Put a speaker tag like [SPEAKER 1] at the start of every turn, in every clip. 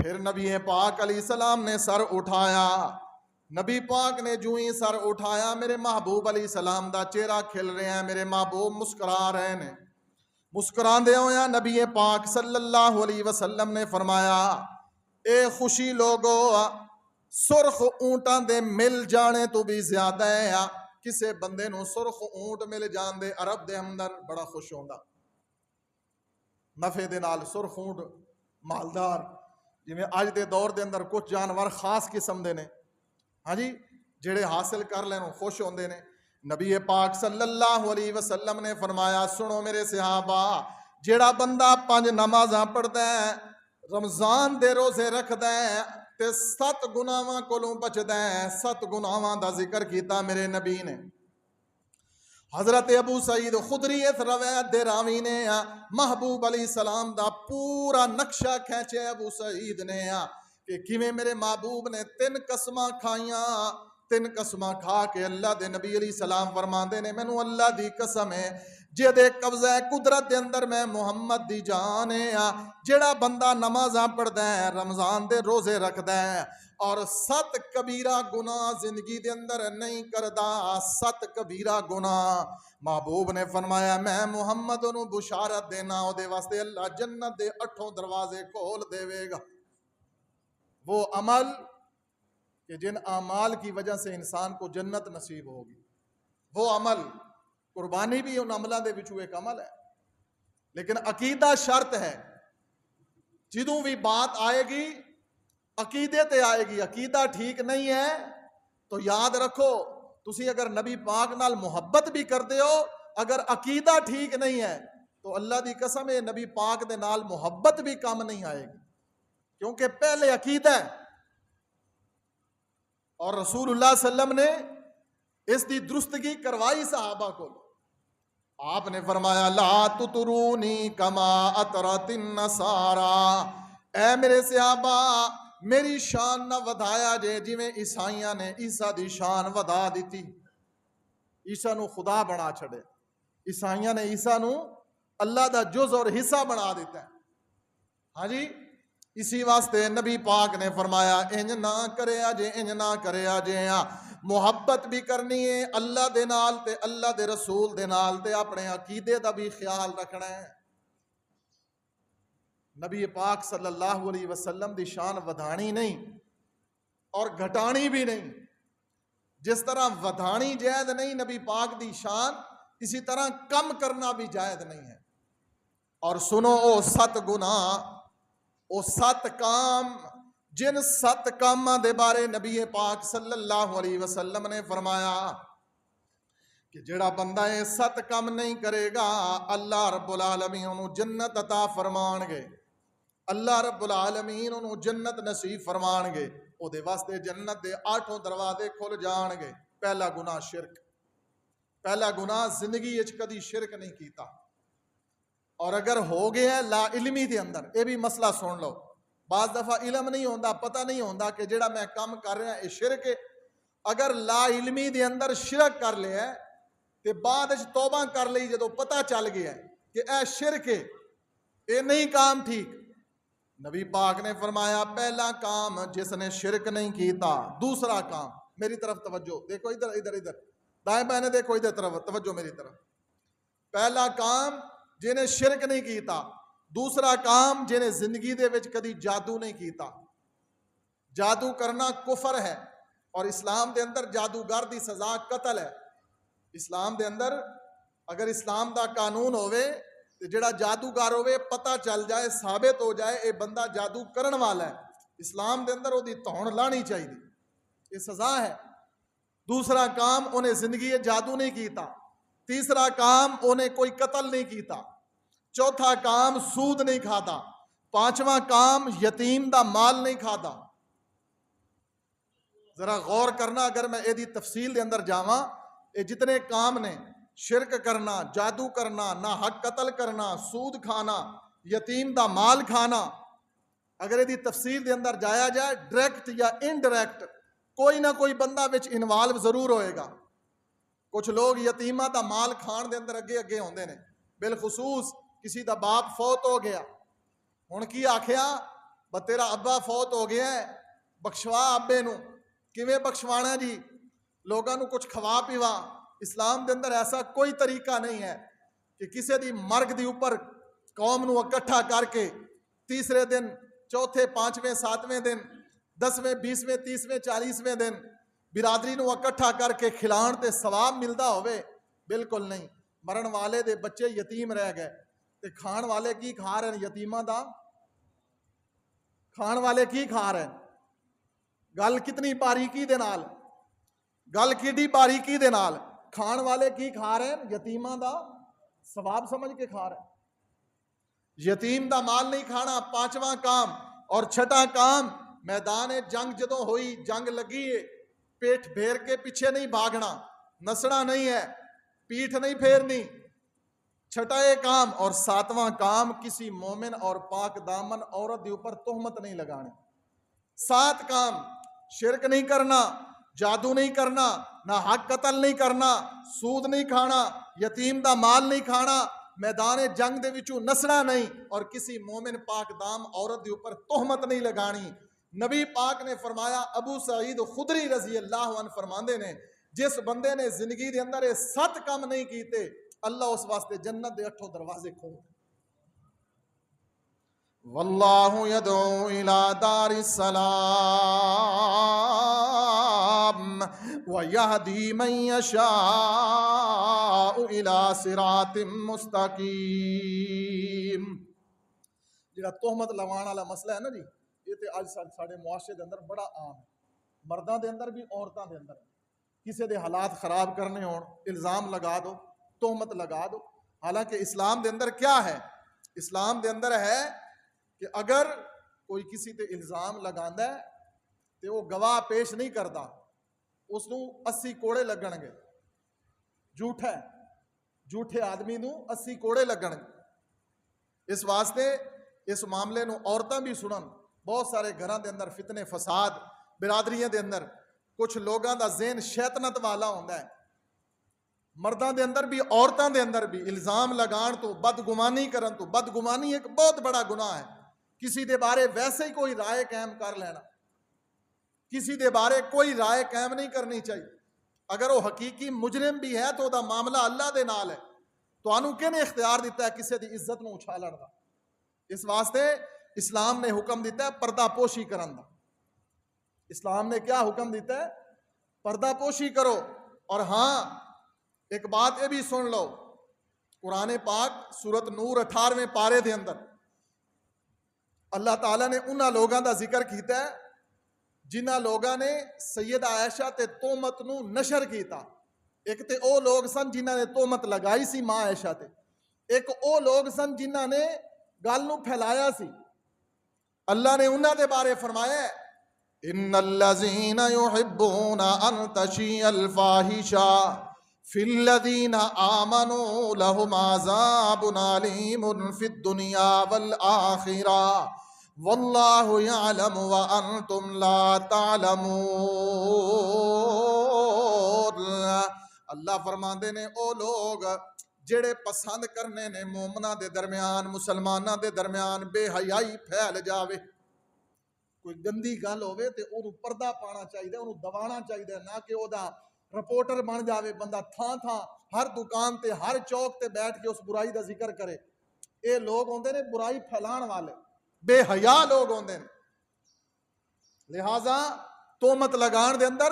[SPEAKER 1] پھر نبی پاک علیہ السلام نے سر اٹھایا. نبی پاک نے جو ہی سر اٹھایا میرے محبوب علیہ السلام دا چہرہ کھل رہے ہیں, میرے محبوب مسکرا رہے ہیں. مسکراندے ہویا نبی پاک صلی اللہ علیہ وسلم نے فرمایا, اے خوشی لوگو, سرخ اونٹاں دے مل جانے تو بھی زیادہ ہے. کسے بندے نو سرخ اونٹ مل جان دے عرب دے اندر بڑا خوش ہوندا, نفع دے نال. سرخ اونٹ مالدار, جویں اج دے دور دے اندر کچھ جانور خاص قسم دے نے, ہاں جی, جڑے حاصل کر لین خوش ہوندے نے. نبی پاک صلی اللہ علیہ وسلم نے فرمایا, سنو میرے صحابہ, جڑا بندہ 5 نمازاں پڑھدا ہے, رمضان دے روزے رکھدا ہے تے 7 گناہاں کولوں بچدا ہے. 7 گناہاں دا ذکر کیتا میرے نبی نے. حضرت ابو سعید خدری اس روایت دے راوی نے محبوب علیہ السلام دا پورا نقشہ کھینچے ابو سعید نے کہ کیویں میرے محبوب نے 3 قسماں کھائیاں. 3 قسماں کھا کے اللہ دے نبی علیہ السلام فرماندے نے, مینوں اللہ دی قسم ہے جے دے قبضہ قدرت دے اندر میں محمد دی جان ہے, جڑا بندہ نمازاں پڑھدا ہے, رمضان دے روزے رکھدا ہے اور 7 کبیرہ گناہ زندگی دے اندر نہیں کردا, 7 کبیرہ گناہ, محبوب نے فرمایا میں محمد نو بشارت دینا, او دے واسطے اللہ جنت دے 8 دروازے کھول دے گا. وہ عمل کہ جن اعمال کی وجہ سے انسان کو جنت نصیب ہوگی, وہ عمل, قربانی بھی ان عملوں دے وچوں ایک عمل ہے. لیکن عقیدہ شرط ہے. جدوں بھی بات آئے گی عقیدے تے آئے گی. عقیدہ ٹھیک نہیں ہے تو یاد رکھو, تسی اگر نبی پاک نال محبت بھی کردے ہو, اگر عقیدہ ٹھیک نہیں ہے تو اللہ دی قسم ہے نبی پاک دے نال محبت بھی کام نہیں آئے گی, کیونکہ پہلے عقیدہ ہے. اور رسول اللہ صلی اللہ علیہ وسلم نے اس دی درستگی کروائی صحابہ کو. آپ نے فرمایا لا تطرونی کما اطرت النصارى, اے میرے صحابہ میری شان نہ ودھایا جے جویں عیسائیاں نے عیسیٰ دی شان ودھا دیتی. عیسیٰ نو خدا بنا چھڑے, عیسائیاں نے عیسیٰ نو اللہ دا جز اور حصہ بنا دیتا ہے. ہاں جی, اسی واسطے نبی پاک نے فرمایا انج نہ کریا جے, انج نہ کریا جے. محبت بھی کرنی ہے اللہ دے نال تے اللہ دے رسول دے نال, تے اپنے عقیدے دا بھی خیال رکھنا ہے. نبی پاک صلی اللہ علیہ وسلم دی شان ودھانی نہیں اور گھٹانی بھی نہیں. جس طرح ودھانی جائز نہیں نبی پاک دی شان, اسی طرح کم کرنا بھی جائز نہیں ہے. اور سنو او 7 گناہ, او 7 کام, جن 7 کاماں دے بارے نبی پاک صلی اللہ علیہ وسلم نے فرمایا کہ جڑا بندہ یہ 7 کام نہیں کرے گا اللہ رب العالمین انہوں جنت عطا فرمان گے. اللہ رب العالمین انہوں جنت نصیب فرمان گے. او دے واسطے جنت دے 8 دروازے کھل جان گے. پہلا گناہ شرک. پہلا گناہ زندگی اچ کدی شرک نہیں کیتا, اور اگر ہو گیا ہے لا علمی دے اندر, یہ بھی مسئلہ سن لو. بعض دفعہ علم نہیں ہوندا, پتہ نہیں ہوندا کہ جڑا میں کام کر رہا ہے یہ شرک ہے. اگر لا علمی دے اندر شرک کر لیا ہے تے بعد وچ توبہ کر لئی, جدوں پتہ چل گیا ہے کہ اے شرک ہے, اے نہیں کام ٹھیک. نبی پاک نے فرمایا پہلا کام جس نے شرک نہیں کیتا. دوسرا کام, میری طرف توجہ دیکھو, ادھر ادھر ادھر دائیں بائیں دیکھو, ادھر طرف توجہ میری طرف. پہلا کام جنہیں شرک نہیں کیتا. دوسرا کام جنہیں زندگی دے وچ کدی جادو نہیں کیتا. جادو کرنا کفر ہے, اور اسلام دے اندر جادوگر دی سزا قتل ہے. اسلام دے اندر اگر اسلام دا قانون ہوئے تو جڑا جادوگر ہوئے پتہ چل جائے, ثابت ہو جائے اے بندہ جادو کرن والا ہے, اسلام دے اندر وہ دی تھون لانی چاہیے, یہ سزا ہے. دوسرا کام انہیں زندگی جادو نہیں کیتا. تیسرا کام انہیں کوئی قتل نہیں کیتا. چوتھا کام سود نہیں کھاتا. پانچواں کام یتیم دا مال نہیں کھاتا. ذرا غور کرنا, اگر میں یہ تفصیل دے اندر جاواں, یہ جتنے کام نے, شرک کرنا, جادو کرنا, نا حق قتل کرنا, سود کھانا, یتیم دا مال کھانا, اگر یہ تفصیل دے اندر جایا جائے ڈائریکٹ یا انڈائریکٹ کوئی نہ کوئی بندہ وچ انوالو ضرور ہوئے گا. کچھ لوگ یتیمہ دا مال کھان دے اندر اگے اگے ہوندے نے, بالخصوص کسی دا باپ فوت ہو گیا, ہن کی آکھیا تیرا ابا فوت ہو گیا ہے, بخشوا ابے نو. کیویں بخشوانا جی؟ لوگاں نو کچھ کھوا پیوا. اسلام دے اندر ایسا کوئی طریقہ نہیں ہے کہ کسی دی مرگ دی اوپر قوم نو اکٹھا کر کے تیسرے دن, چوتھے, پانچویں, ساتویں دن, 10ویں, 20ویں, 30ویں, 40ویں دن برادری نو اکٹھا کر کے کھلان تے ثواب ملدا ہوئے. بالکل نہیں. مرن والے دے بچے یتیم رہ گئے تے کھان والے کی کھا رہے ہیں؟ یتیماں دا کھان والے کی کھا رہے ہیں؟ گل کتنی باریکی دے نال, گل کیڈی باریکی دے نال. کھان والے کی کھا رہے ہیں؟ یتیماں دا ثواب سمجھ کے کھا رہے ہیں. یتیم دا مال نہیں کھانا. پانچواں کام اور چھٹا کام, میدان جنگ جدوں ہوئی, جنگ لگی ہے, پیٹھ پھیر کے پیچھے نہیں بھاگنا, نسنا نہیں ہے, پیٹھ نہیں پھیرنی. چھٹا کام اور ساتواں کام, کسی مومن اور پاک دامن عورت دے اوپر تہمت نہیں لگانی. 7 کام, شرک نہیں کرنا, جادو نہیں کرنا, نہ حق قتل نہیں کرنا, سود نہیں کھانا, یتیم دا مال نہیں کھانا, میدان جنگ دے وچوں نسنا نہیں, اور کسی مومن پاک دام عورت دے اوپر تہمت نہیں لگانی. نبی پاک نے فرمایا, ابو سعید خدری رضی اللہ عنہ فرماندے نے, جس بندے نے زندگی دے اندر یہ 7 کام نہیں کیتے, اللہ اس واسطے جنت دے 8 دروازے کھول. واللہ یدعو الی دار السلام ویہدی من یشاء الی صراط مستقیم. جڑا تہمت لوان والا مسئلہ ہے نا جی, یہ تے اج ساڈے معاشرے دے اندر بڑا عام ہے. مرداں دے اندر بھی, عورتاں دے اندر. کسی دے حالات خراب کرنے ہون, الزام لگا دو, تہمت لگا دو. حالانکہ اسلام دے اندر کیا ہے؟ اسلام دے اندر ہے کہ اگر کوئی کسی تے الزام لگاندا ہے تے وہ گواہ پیش نہیں کرتا, اس نو 80 کوڑے لگن گے. جھوٹا ہے, جھوٹے آدمی نو 80 کوڑے لگن گے. اس واسطے اس معاملے نو عورتاں بھی سنن. بہت سارے گھراں دے اندر فتنے فساد, برادریاں دے اندر کچھ لوگاں دا ذہن شیطنت والا ہوندا ہے. مرداں دے اندر بھی, عورتاں دے اندر بھی الزام لگان تو, بدگمانی کرن تو. بدگمانی ایک بہت بڑا گناہ ہے. کسی دے بارے ویسے ہی کوئی رائے قائم کر لینا, کسی دے بارے کوئی رائے قائم نہیں کرنی چاہیے. اگر وہ حقیقی مجرم بھی ہے تو دا معاملہ اللہ دے نال ہے. تو انہوں کنے اختیار دیتا ہے کسی دی عزت نو اچھالن دا؟ اس واسطے اسلام نے حکم دیتا ہے پردہ پوشی کرن دا. اسلام نے کیا حکم دیتا ہے؟ پردہ پوشی کرو. اور ہاں ایک بات یہ بھی سن لو, قرآن پاک سورت نور 18ویں پارے دے اندر اللہ تعالیٰ نے انہاں لوگاں دا ذکر کیتا ہے جنہاں لوگاں نے سیدہ عائشہ تے تہمت نو نشر کیتا. ایک تے او لوگ سن جنہاں نے تہمت لگائی سی ماں عائشہ تے, ایک او لوگ سن جنہاں نے گل نو پھیلایا سی. اللہ نے انہاں دے بارے فرمایا ہے, ان الذین یحبون ان تشیع الفاحشہ فی الذین آمنوا لہم عذاب علیم فی الدنیا والآخرہ واللہ یعلم وانتم لا تعلمون. اللہ فرماندے نے او لوگ جڑے پسند کرنے نے مومناں دے درمیان, مسلماناں دے درمیان بے حیائی پھیل جاوے, کوئی گندی گل ہوئے تے انہوں پردہ پانا چاہیے, انہوں دوانا چاہیے, نہ کہ او دا رپورٹر بن جاوے بندہ تھاں تھاں ہر دکان تے ہر چوک تے بیٹھ کے اس برائی دا ذکر کرے. اے لوگ ہوندے نے برائی پھیلان والے, بے حیا لوگ ہوندے نے. لہٰذا تہمت لگان دے اندر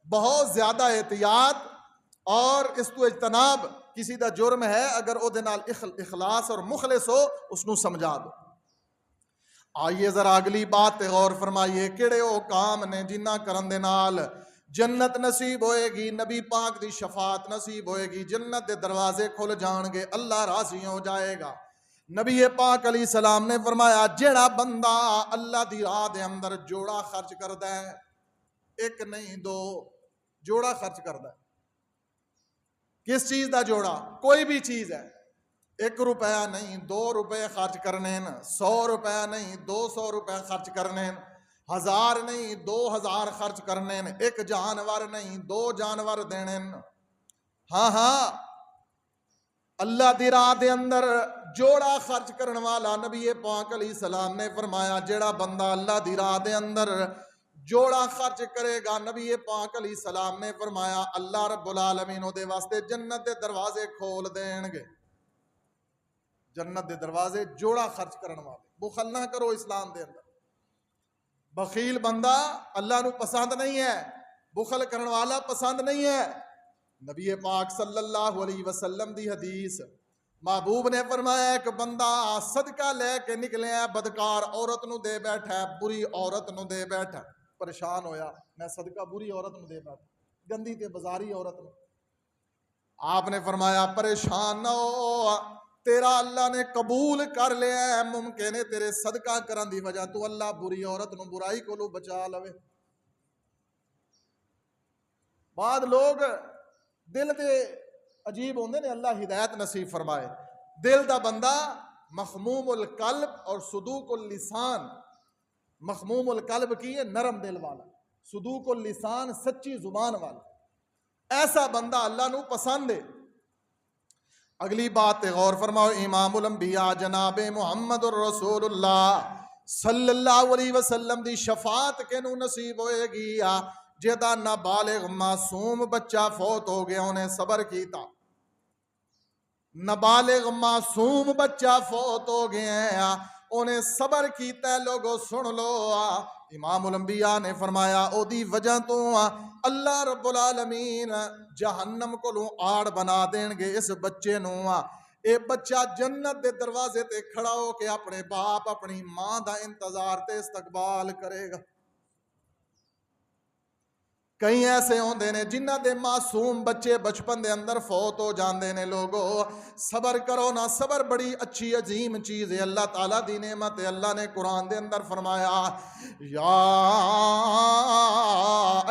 [SPEAKER 1] بہت زیادہ احتیاط اور اس تو اجتناب. کسی دا جرم ہے اگر او دے نال اخلاص اور مخلص ہو, اس نو سمجھا دو. آئیے ذرا اگلی بات تے غور فرمائیے, کیڑے او کام نے جنہ کرن دے نال جنت نصیب ہوئے گی, نبی پاک دی شفاعت نصیب ہوئے گی, جنت دے دروازے کھل جان گے, اللہ راضی ہو جائے گا. نبی پاک علیہ السلام نے فرمایا, جیڑا بندہ اللہ دی راہ دے اندر جوڑا خرچ کردا ہے, ایک نہیں 2 جوڑا خرچ کردا ہے. کس چیز دا جوڑا؟ کوئی بھی چیز ہے. 1 روپیہ نہیں 2 روپے خرچ کرنے, 100 روپیہ نہیں 200 روپے خرچ کرنے, 1000 نہیں 2000 خرچ کرنے, 1 جانور نہیں 2 جانور دینے. ہاں اللہ دی راہ دے اندر جوڑا خرچ کرن والا نبی پاک علیہ السلام نے فرمایا جیڑا بندہ اللہ دی راہ دے اندر جوڑا خرچ کرے گا، نبی پاک علیہ السلام نے فرمایا اللہ رب العالمین دے واسطے جنت دے دروازے کھول دین گے. جنت دے دروازے جوڑا خرچ کرن والے. بخل نہ کرو اسلام دے اندر. بخیل بندہ اللہ نو پسند نہیں ہے، بخل کرن والا پسند نہیں ہے. نبی پاک صلی اللہ علیہ وسلم دی حدیث، محبوب نے فرمایا ایک بندہ صدقہ لے کے نکلے ہے، بدکار عورت نو دے بیٹھا ہے، بری عورت نو دے بیٹھا. پریشان ہویا، میں صدقہ بری عورت نو دے بیٹھا، گندی تے بازاری عورت نو. آپ نے فرمایا پریشان نہ ہو، تیرا اللہ نے قبول کر لیا ہے. ممکن ہے تیرے صدقہ کرن دی وجہ تو اللہ بری عورت نو برائی کو لو بچا لوے. بعد لوگ دل دے عجیب ہوندے نے، اللہ ہدایت نصیب فرمائے. دل دا بندہ مخموم القلب اور صدوق اللسان. مخموم القلب کی ہے نرم دل والا، صدوق اللسان سچی زبان والا. ایسا بندہ اللہ نو پسند ہے. اگلی بات غور فرماؤ، امام الانبیاء جناب محمد الرسول اللہ صلی اللہ علیہ وسلم دی شفاعت کے نو نصیب ہوئے گی جدا نابالغ معصوم بچہ فوت ہو گیا انہیں صبر کیتا. نابالغ معصوم بچہ فوت ہو گیا ہیں انہیں صبر کیتا ہے. لوگوں سن لو، امام الانبیاء نے فرمایا او دی وجہ تو اللہ رب العالمین جہنم کو لوں آڑ بنا دیں گے اس بچے نو. اے بچہ جنت دے دروازے تے کھڑا ہو کے اپنے باپ اپنی ماں دا انتظار تے استقبال کرے گا. کئی ایسے ہوندے نے جنہ دے معصوم بچے بچپن دے اندر فوت ہو جاندے نے. لوگو صبر کرو نا، صبر بڑی اچھی عظیم چیز ہے، اللہ تعالیٰ دی نعمت ہے. اللہ نے قرآن دے اندر فرمایا یا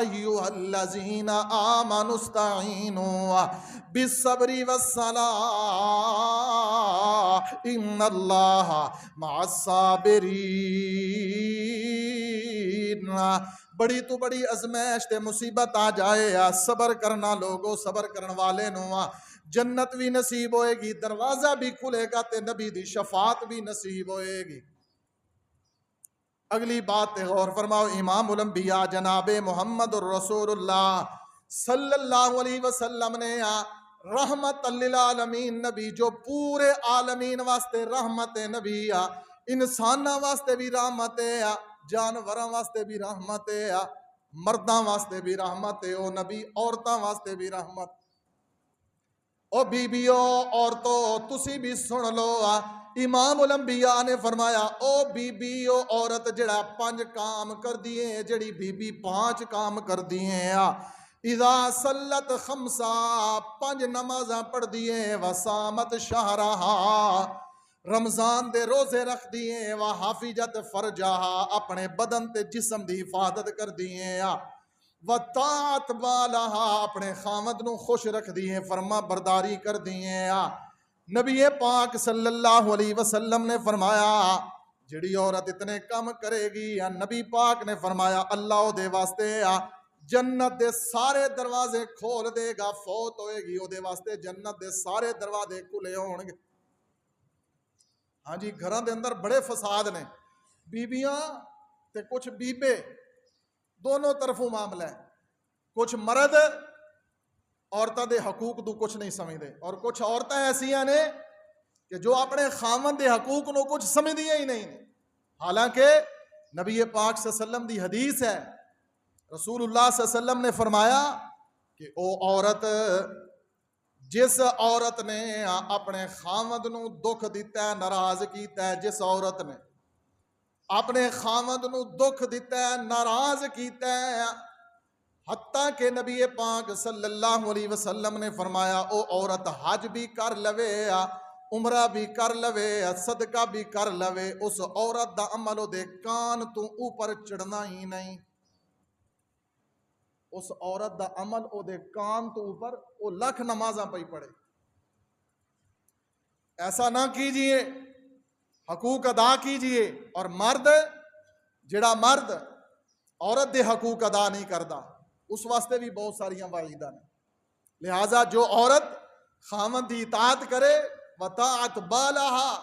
[SPEAKER 1] ایھا الذین آمنوا استعینوا بالصبر والصلاۃ ان اللہ مع الصابرین. بڑی تو بڑی ازمائش تے مصیبت آ جائے صبر کرنا. لوگو صبر کرن والے نو جنت بھی نصیب ہوئے گی، دروازہ بھی کھلے گا تے نبی دی شفاعت بھی نصیب ہوئے گی. اگلی بات غور فرماؤ، امام الانبیاء جناب محمد الرسول اللہ صلی اللہ علیہ وسلم نے رحمت للعالمین نبی جو پورے عالمین واسطے رحمت نبی، انساناں واسطے بھی رحمت ہے، جانوراں واسطے بھی رحمت ہے، مرداں واسطے بھی رحمت ہے. او نبی عورتاں واسطے بھی رحمت. او بیبیو عورتوں تسی بھی سن لو، امام الانبیاء نے فرمایا او بیبیو عورت جڑا 5 کام کر دیے، جڑی بیبی 5 کام کر دیے اذا صلت 5 نمازاں پڑھ دیے، وسامت شہرہا رمضان دے روزے رکھ دیے، وحافظت فرجہا اپنے بدن تے جسم دی حفاظت کر دیے، وطاعت بالہا اپنے خامد نو خوش رکھ دیے، فرما برداری کر دیے. نبی پاک صلی اللہ علیہ وسلم نے فرمایا جڑی عورت اتنے کم کرے گی، نبی پاک نے فرمایا اللہ دے واسطے جنت دے سارے دروازے کھول دے گا. فوت ہوئے گی او دے واسطے جنت دے سارے دروازے کھلے ہون گے. ہاں جی، گھران دے اندر بڑے فساد نے، بیبیاں تے کچھ بیبے دونوں طرفوں معاملہ ہے. کچھ مرد عورتاں دے حقوق تو کچھ نہیں سمجھتے، اور کچھ عورتیں ایسیاں نے کہ جو اپنے خامن دے حقوق نو کچھ سمجھدیاں ہی نہیں. حالانکہ نبی پاک صلی اللہ علیہ وسلم دی حدیث ہے، رسول اللہ صلی اللہ علیہ وسلم نے فرمایا کہ او عورت جس عورت نے اپنے خامد نو دکھ دیتا ہے، ناراض کیتا ہے، جس عورت نے اپنے خامد نو دکھ دیتا ہے، ناراض کیتا ہے، حتیٰ کہ نبی پاک صلی اللہ علیہ وسلم نے فرمایا او عورت حج بھی کر لوے، عمرہ بھی کر لوے، صدقہ بھی کر لوے، اس عورت دا عمل او دے کان تو اوپر چڑھنا ہی نہیں. اس عورت دا عمل او دے کان تو اوپر او لکھ نمازاں پہ پڑھے. ایسا نہ کیجئے، حقوق ادا کیجئے. اور مرد جڑا مرد عورت دے حقوق ادا نہیں کردا اس واسطے بھی بہت ساریاں وعیداں نے. لہٰذا جو عورت خاوند دی اطاعت کرے وطاعت بالہا،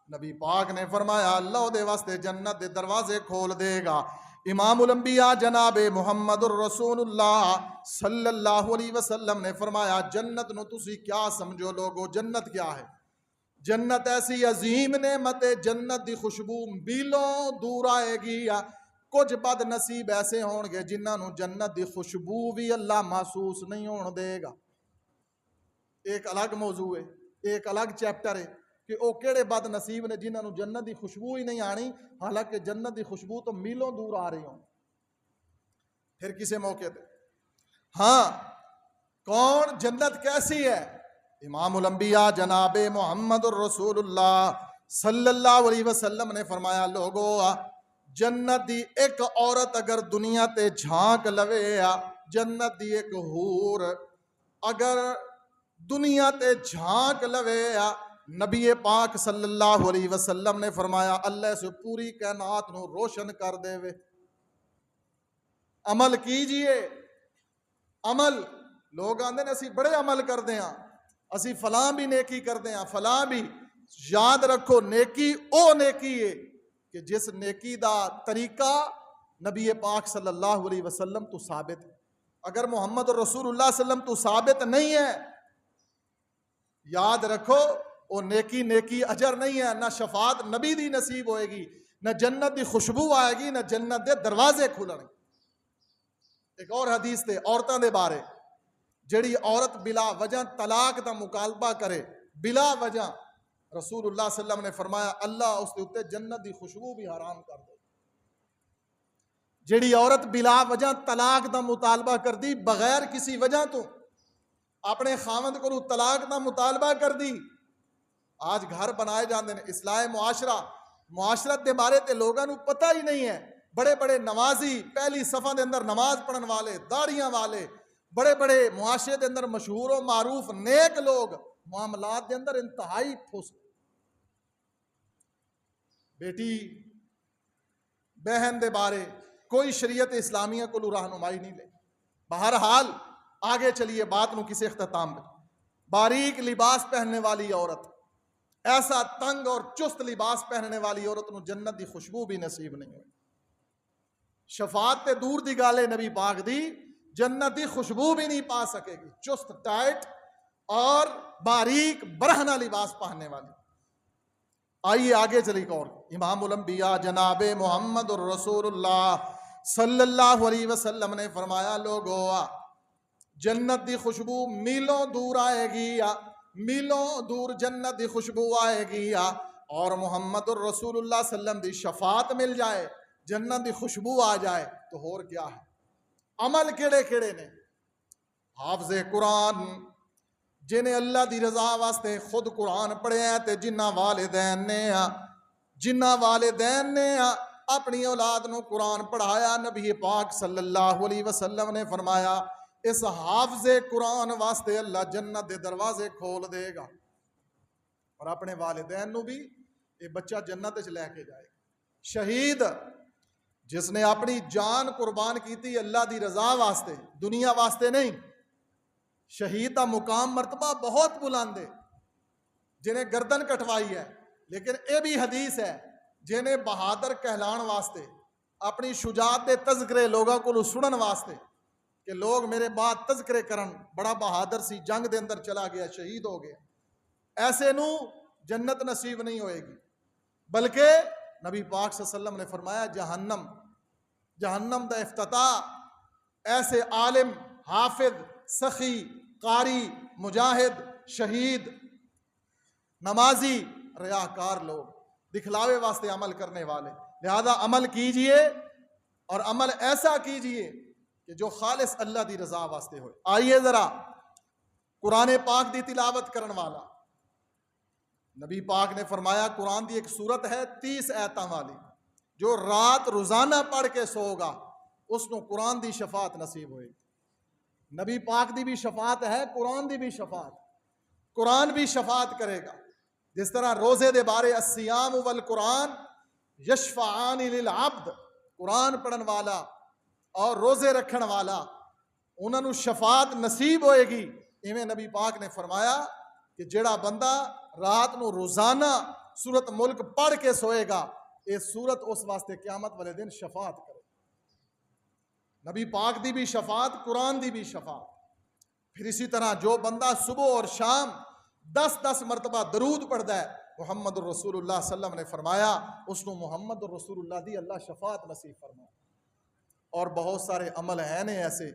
[SPEAKER 1] نبی پاک نے فرمایا اللہ دے واسطے جنت دے دروازے کھول دے گا۔ امام الانبیاء جناب محمد الرسول اللہ صلی اللہ علیہ وسلم نے فرمایا جنت نو تسی کیا سمجھو لوگو، جنت کیا ہے؟ جنت ایسی عظیم نعمت ہے، جنت دی خوشبو میلوں دور آئے گی۔ کچھ بد نصیب ایسے ہون گے جنہاں نو جنت دی خوشبو بھی اللہ محسوس نہیں ہون دے گا۔ ایک الگ موضوع ہے، ایک الگ چیپٹر ہے کہ وہ کیڑے بد نصیب نے جنہاں نو جنت دی خوشبو ہی نہیں آنی، حالانکہ جنت دی خوشبو تو میلوں دور آ رہی ہوں۔ پھر کسی موقع پہ ہاں کون جنت کیسی ہے؟ امام الانبیاء جناب محمد الرسول اللہ صلی اللہ علیہ وسلم نے فرمایا لوگو جنت دی ایک عورت اگر دنیا تے جھانک لوے، جنت دی ایک حور اگر دنیا تے جھانک لوے، نبی پاک صلی اللہ علیہ وسلم نے فرمایا اللہ سے پوری کائنات نو روشن کر دے وے۔ عمل کیجئے، عمل لوگ آندے نے اسی بڑے عمل کر دے ہاں، اسی فلاں بھی نیکی کر دے ہاں، فلاں بھی، یاد رکھو نیکی او نیکی ہے کہ جس نیکی دا طریقہ نبی پاک صلی اللہ علیہ وسلم تو ثابت ہے۔ اگر محمد رسول اللہ صلی اللہ علیہ وسلم تو ثابت نہیں ہے، یاد رکھو وہ نیکی اجر نہیں ہے، نہ شفاعت نبی دی نصیب ہوئے گی، نہ جنت دی خوشبو آئے گی، نہ جنت دے دروازے کھلن گے۔ ایک اور حدیث تے عورتوں دے بارے، جڑی عورت بلا وجہ طلاق دا مطالبہ کرے بلا وجہ، رسول اللہ صلی اللہ علیہ وسلم نے فرمایا اللہ اس کے اوپر جنت دی خوشبو بھی حرام کر دے۔ جڑی عورت بلا وجہ طلاق دا مطالبہ کر دی، بغیر کسی وجہ تو اپنے خاوند کو طلاق دا مطالبہ کر دی، آج گھر بنائے جاندے نے، اصلاح معاشرت دے بارے تے لوگاں نو پتہ ہی نہیں ہے۔ بڑے بڑے نمازی، پہلی صفحہ دے اندر نماز پڑھن والے، داڑیاں والے، بڑے بڑے معاشرے دے اندر مشہور و معروف نیک لوگ، معاملات دے اندر انتہائی پھس۔ بیٹی بہن دے بارے کوئی شریعت اسلامیہ کو رہنمائی نہیں لے۔ بہرحال آگے چلیے بات نو کسی اختتام میں۔ باریک لباس پہننے والی عورت، ایسا تنگ اور چست لباس پہننے والی عورت نو جنت دی خوشبو بھی نصیب نہیں ہوئی۔ شفاعت تے دور دی گالے نبی پاک دی، جنت دی خوشبو بھی نہیں پا سکے گی چست ٹائٹ اور باریک برہنہ لباس پہننے والی۔ آئیے آگے چلی اور امام الانبیاء جناب محمد الرسول اللہ صلی اللہ علیہ وسلم نے فرمایا لوگو جنت دی خوشبو میلوں دور آئے گی، میلوں دور جنت دی خوشبو آئے گی، اور محمد الرسول اللہ صلی اللہ علیہ وسلم دی شفاعت مل جائے، جنت دی خوشبو آ جائے تو اور کیا ہے؟ عمل کیڑے کیڑے نے؟ حافظ قرآن جنہیں اللہ دی رضا واسطے خود قرآن پڑھے ہیں تے جنہ والدین نے اپنی اولاد نو قرآن پڑھایا، نبی پاک صلی اللہ علیہ وسلم نے فرمایا اس حافظ قرآن واسطے اللہ جنت دے دروازے کھول دے گا، اور اپنے والدین نو بھی یہ بچہ جنت وچ لے کے جائے گا۔ شہید جس نے اپنی جان قربان کی تھی اللہ دی رضا واسطے، دنیا واسطے نہیں، شہید دا مقام مرتبہ بہت بلند ہے، جنہیں گردن کٹوائی ہے، لیکن اے بھی حدیث ہے جنہیں بہادر کہلان واسطے، اپنی شجاعت دے تذکرے لوگوں کو سنن واسطے کہ لوگ میرے بعد تذکرے کرن، بڑا بہادر سی، جنگ دے اندر چلا گیا، شہید ہو گیا، ایسے نو جنت نصیب نہیں ہوئے گی، بلکہ نبی پاک صلی اللہ علیہ وسلم نے فرمایا جہنم دا افتتاح ایسے عالم، حافظ، سخی، قاری، مجاہد، شہید، نمازی، ریاکار لوگ، دکھلاوے واسطے عمل کرنے والے، لہذا عمل کیجئے اور عمل ایسا کیجئے کہ جو خالص اللہ دی رضا واسطے ہوئے۔ آئیے ذرا قرآن پاک دی تلاوت کرن والا، نبی پاک نے فرمایا قرآن دی ایک سورت ہے 30 آیتاں والی، جو رات روزانہ پڑھ کے سو گا اس کو قرآن دی شفاعت نصیب ہوئے گی۔ نبی پاک دی بھی شفاعت ہے، قرآن دی بھی شفاعت، قرآن بھی شفاعت کرے گا۔ جس طرح روزے دے بارے الصیام والقرآن یشفعان للعبد، قرآن پڑھن والا اور روزے رکھن والا انہوں نے شفاعت نصیب ہوئے گی، ایویں نبی پاک نے فرمایا کہ جڑا بندہ رات نو روزانہ سورت ملک پڑھ کے سوئے گا، یہ سورت اس واسطے قیامت والے دن شفاعت کرے، نبی پاک دی بھی شفاعت، قرآن دی بھی شفاعت۔ پھر اسی طرح جو بندہ صبح اور شام 10 مرتبہ درود پڑھتا ہے، محمد الرسول اللہ صلی اللہ علیہ وسلم نے فرمایا اس کو محمد الرسول اللہ دی اللہ شفاعت نصیب فرمائے۔ اور بہت سارے عمل ہیں نے ایسے،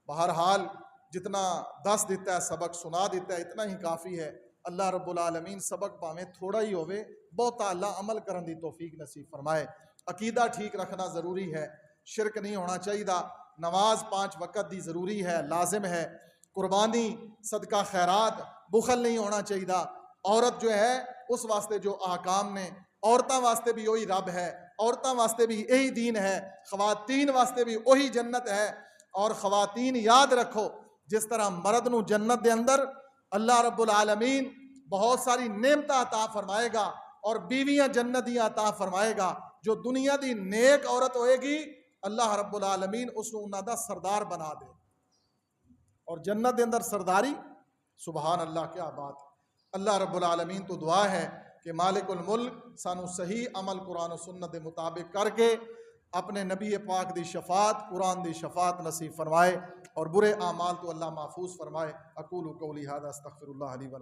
[SPEAKER 1] بہرحال جتنا 10 دیتا ہے سبق سنا دیتا ہے، اتنا ہی کافی ہے۔ اللہ رب العالمین سبق پاویں تھوڑا ہی ہوئے، بہتا اللہ عمل کرن دی توفیق نصیب فرمائے۔ عقیدہ ٹھیک رکھنا ضروری ہے، شرک نہیں ہونا چاہیے، نماز 5 وقت دی ضروری ہے، لازم ہے، قربانی صدقہ خیرات بخل نہیں ہونا چاہیے۔ عورت جو ہے اس واسطے جو احکام نے، عورتاں واسطے بھی وہی رب ہے، عورتاں واسطے بھی یہی دین ہے، خواتین واسطے بھی وہی جنت ہے۔ اور خواتین یاد رکھو، جس طرح مرد نو جنت دے اندر اللہ رب العالمین بہت ساری نعمتیں عطا فرمائے گا اور بیویاں جنتیاں عطا فرمائے گا، جو دنیا دی نیک عورت ہوئے گی اللہ رب العالمین اس کو انہاں دا سردار بنا دے، اور جنت دے اندر سرداری، سبحان اللہ کیا بات۔ اللہ رب العالمین تو دعا ہے کہ مالک الملک سانو صحیح عمل قرآن و سنت دے مطابق کر کے اپنے نبی پاک دی شفاعت، قرآن دی شفاعت نصیب فرمائے، اور برے اعمال تو اللہ محفوظ فرمائے۔ اقول قولی ھذا استغفر اللہ لی و لکم۔